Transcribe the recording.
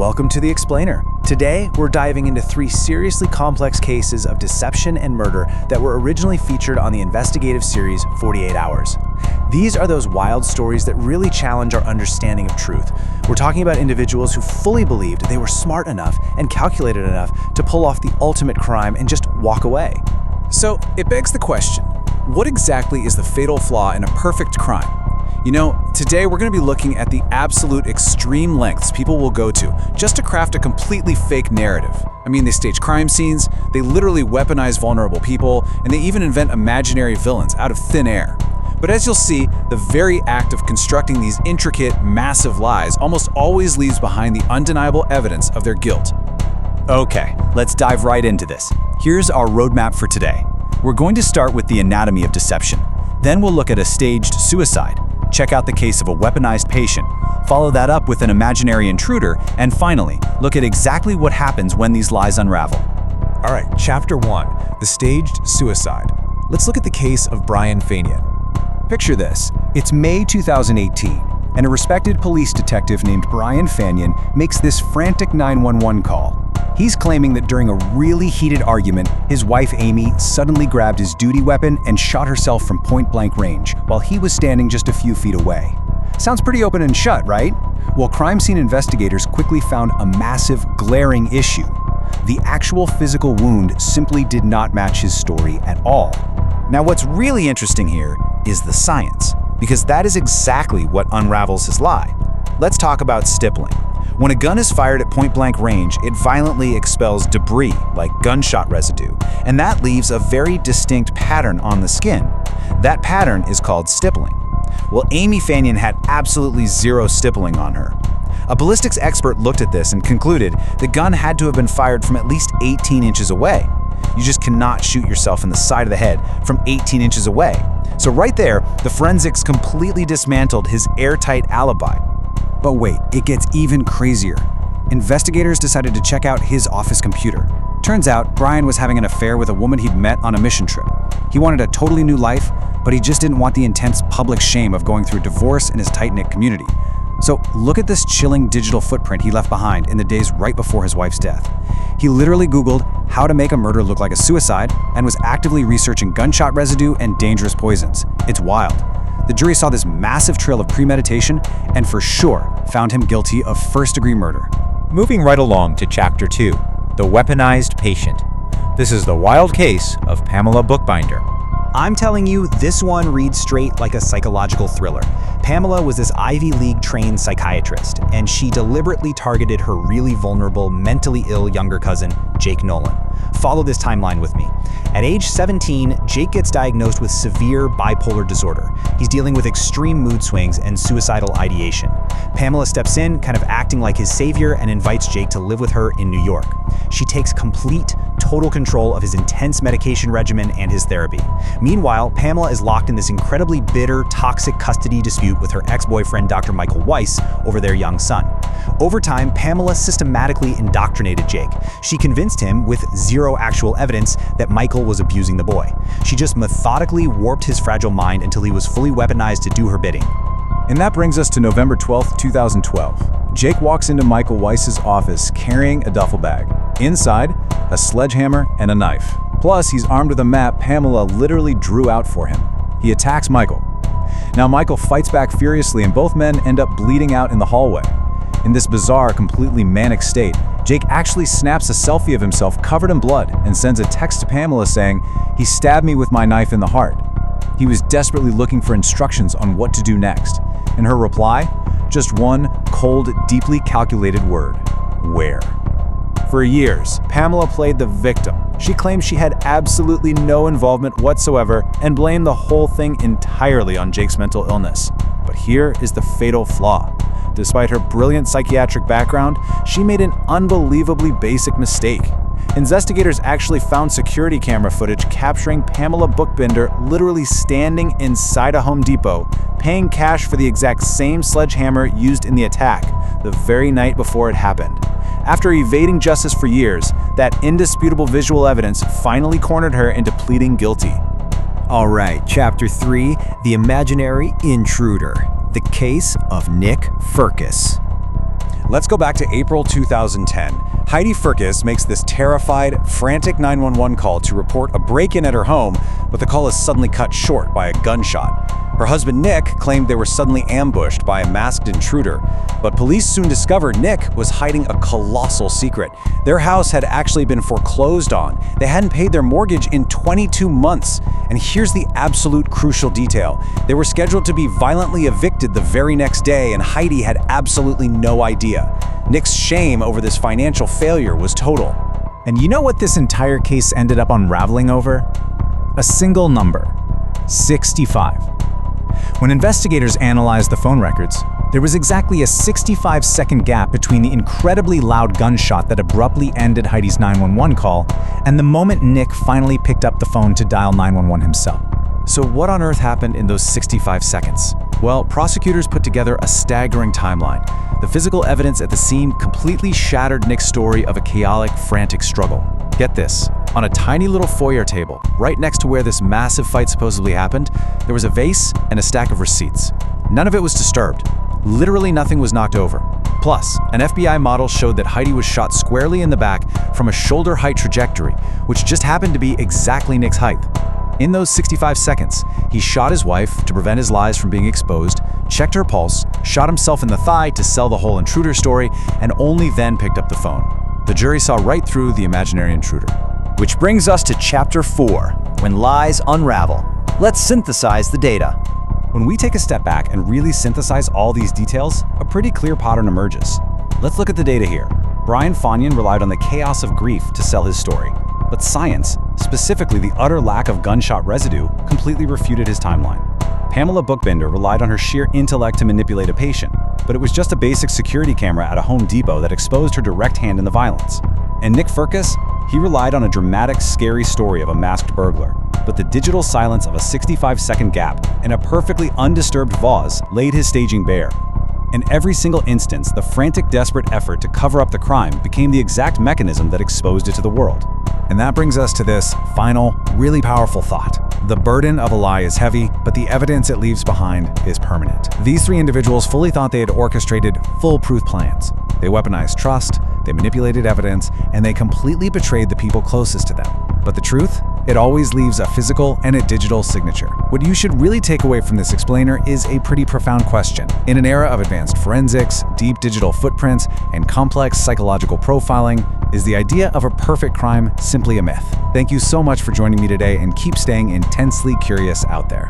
Welcome to The Explainer. Today, we're diving into 3 seriously complex cases of deception and murder that were originally featured on the investigative series 48 Hours. These are those wild stories that really challenge our understanding of truth. We're talking about individuals who fully believed they were smart enough and calculated enough to pull off the ultimate crime and just walk away. So, it begs the question, what exactly is the fatal flaw in a perfect crime? Today we're going to be looking at the absolute extreme lengths people will go to just to craft a completely fake narrative. They stage crime scenes, they literally weaponize vulnerable people, and they even invent imaginary villains out of thin air. But as you'll see, the very act of constructing these intricate, massive lies almost always leaves behind the undeniable evidence of their guilt. Okay, let's dive right into this. Here's our roadmap for today. We're going to start with the anatomy of deception. Then we'll look at a staged suicide. Check out the case of a weaponized patient, follow that up with an imaginary intruder, and finally, look at exactly what happens when these lies unravel. All right, Chapter 1, the staged suicide. Let's look at the case of Brian Fanian. Picture this. It's May 2018, and a respected police detective named Brian Fanian makes this frantic 911 call. He's claiming that during a really heated argument, his wife Amy suddenly grabbed his duty weapon and shot herself from point-blank range while he was standing just a few feet away. Sounds pretty open and shut, right? Well, crime scene investigators quickly found a massive, glaring issue. The actual physical wound simply did not match his story at all. Now, what's really interesting here is the science, because that is exactly what unravels his lie. Let's talk about stippling. When a gun is fired at point-blank range, it violently expels debris, like gunshot residue, and that leaves a very distinct pattern on the skin. That pattern is called stippling. Well, Amy Fanian had absolutely zero stippling on her. A ballistics expert looked at this and concluded the gun had to have been fired from at least 18 inches away. You just cannot shoot yourself in the side of the head from 18 inches away. So right there, the forensics completely dismantled his airtight alibi. But wait, it gets even crazier. Investigators decided to check out his office computer. Turns out, Brian was having an affair with a woman he'd met on a mission trip. He wanted a totally new life, but he just didn't want the intense public shame of going through divorce in his tight-knit community. So look at this chilling digital footprint he left behind in the days right before his wife's death. He literally Googled how to make a murder look like a suicide and was actively researching gunshot residue and dangerous poisons. It's wild. The jury saw this massive trail of premeditation and for sure found him guilty of first-degree murder. Moving right along to Chapter 2, the weaponized patient. This is the wild case of Pamela Bookbinder. I'm telling you, this one reads straight like a psychological thriller. Pamela was this Ivy League-trained psychiatrist, and she deliberately targeted her really vulnerable, mentally ill younger cousin, Jake Nolan. Follow this timeline with me. At age 17, Jake gets diagnosed with severe bipolar disorder. He's dealing with extreme mood swings and suicidal ideation. Pamela steps in, kind of acting like his savior, and invites Jake to live with her in New York. She takes complete, total control of his intense medication regimen and his therapy. Meanwhile, Pamela is locked in this incredibly bitter, toxic custody dispute with her ex-boyfriend, Dr. Michael Weiss, over their young son. Over time, Pamela systematically indoctrinated Jake. She convinced him, with zero actual evidence, that Michael was abusing the boy. She just methodically warped his fragile mind until he was fully weaponized to do her bidding. And that brings us to November 12th, 2012. Jake walks into Michael Weiss's office carrying a duffel bag. Inside, a sledgehammer and a knife. Plus, he's armed with a map Pamela literally drew out for him. He attacks Michael. Now, Michael fights back furiously and both men end up bleeding out in the hallway. In this bizarre, completely manic state, Jake actually snaps a selfie of himself covered in blood and sends a text to Pamela saying, "He stabbed me with my knife in the heart." He was desperately looking for instructions on what to do next. And her reply? Just one cold, deeply calculated word: where. For years, Pamela played the victim. She claimed she had absolutely no involvement whatsoever and blamed the whole thing entirely on Jake's mental illness. But here is the fatal flaw. Despite her brilliant psychiatric background, she made an unbelievably basic mistake. Investigators actually found security camera footage capturing Pamela Bookbinder literally standing inside a Home Depot, paying cash for the exact same sledgehammer used in the attack, the very night before it happened. After evading justice for years, that indisputable visual evidence finally cornered her into pleading guilty. All right, Chapter 3, the imaginary intruder. The case of Nick Firkus. Let's go back to April 2010. Heidi Firkus makes this terrified, frantic 911 call to report a break-in at her home, but the call is suddenly cut short by a gunshot. Her husband Nick claimed they were suddenly ambushed by a masked intruder, but police soon discovered Nick was hiding a colossal secret. Their house had actually been foreclosed on. They hadn't paid their mortgage in 22 months. And here's the absolute crucial detail. They were scheduled to be violently evicted the very next day, and Heidi had absolutely no idea. Nick's shame over this financial failure was total. And you know what this entire case ended up unraveling over? A single number: 65. When investigators analyzed the phone records, there was exactly a 65-second gap between the incredibly loud gunshot that abruptly ended Heidi's 911 call and the moment Nick finally picked up the phone to dial 911 himself. So what on earth happened in those 65 seconds? Well, prosecutors put together a staggering timeline. The physical evidence at the scene completely shattered Nick's story of a chaotic, frantic struggle. Get this, on a tiny little foyer table, right next to where this massive fight supposedly happened, there was a vase and a stack of receipts. None of it was disturbed. Literally nothing was knocked over. Plus, an FBI model showed that Heidi was shot squarely in the back from a shoulder height trajectory, which just happened to be exactly Nick's height. In those 65 seconds, he shot his wife to prevent his lies from being exposed, checked her pulse, shot himself in the thigh to sell the whole intruder story, and only then picked up the phone. The jury saw right through the imaginary intruder. Which brings us to Chapter 4, when lies unravel. Let's synthesize the data. When we take a step back and really synthesize all these details, a pretty clear pattern emerges. Let's look at the data here. Brian Fanyan relied on the chaos of grief to sell his story, but science, specifically the utter lack of gunshot residue, completely refuted his timeline. Pamela Bookbinder relied on her sheer intellect to manipulate a patient, but it was just a basic security camera at a Home Depot that exposed her direct hand in the violence. And Nick Firkus, he relied on a dramatic, scary story of a masked burglar, but the digital silence of a 65-second gap and a perfectly undisturbed vase laid his staging bare. In every single instance, the frantic, desperate effort to cover up the crime became the exact mechanism that exposed it to the world. And that brings us to this final, really powerful thought. The burden of a lie is heavy, but the evidence it leaves behind is permanent. These three individuals fully thought they had orchestrated foolproof plans. They weaponized trust, they manipulated evidence, and they completely betrayed the people closest to them. But the truth? It always leaves a physical and a digital signature. What you should really take away from this explainer is a pretty profound question. In an era of advanced forensics, deep digital footprints, and complex psychological profiling, is the idea of a perfect crime simply a myth? Thank you so much for joining me today, and keep staying intensely curious out there.